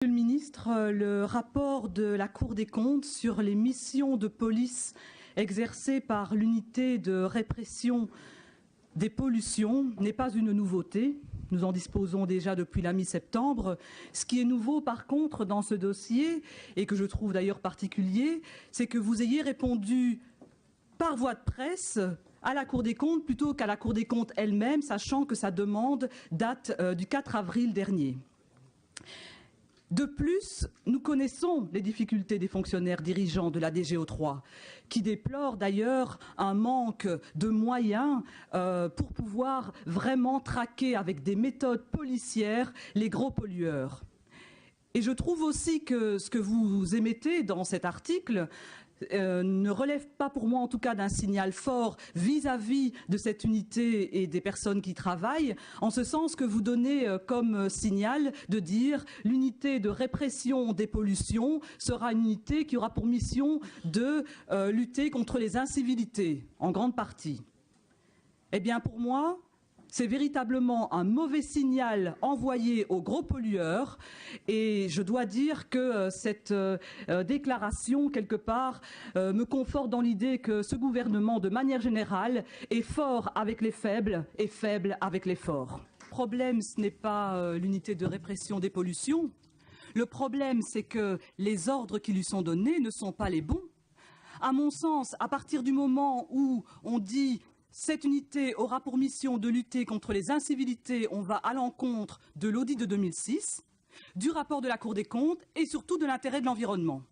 Monsieur le ministre, le rapport de la Cour des comptes sur les missions de police exercées par l'unité de répression des pollutions n'est pas une nouveauté. Nous en disposons déjà depuis la mi-septembre. Ce qui est nouveau, par contre, dans ce dossier, et que je trouve d'ailleurs particulier, c'est que vous ayez répondu par voie de presse à la Cour des comptes plutôt qu'à la Cour des comptes elle-même, sachant que sa demande date du 4 avril dernier. De plus, nous connaissons les difficultés des fonctionnaires dirigeants de la DGO3, qui déplorent d'ailleurs un manque de moyens pour pouvoir vraiment traquer avec des méthodes policières les gros pollueurs. Et je trouve aussi que ce que vous émettez dans cet article ne relève pas pour moi en tout cas d'un signal fort vis-à-vis de cette unité et des personnes qui travaillent, en ce sens que vous donnez comme signal de dire l'unité de répression des pollutions sera une unité qui aura pour mission de lutter contre les incivilités, en grande partie. Eh bien pour moi, c'est véritablement un mauvais signal envoyé aux gros pollueurs et je dois dire que cette déclaration, quelque part, me conforte dans l'idée que ce gouvernement, de manière générale, est fort avec les faibles et faible avec les forts. Le problème, ce n'est pas l'unité de répression des pollutions. Le problème, c'est que les ordres qui lui sont donnés ne sont pas les bons. À mon sens, à partir du moment où on dit cette unité aura pour mission de lutter contre les incivilités, on va à l'encontre de l'audit de 2006, du rapport de la Cour des comptes et surtout de l'intérêt de l'environnement.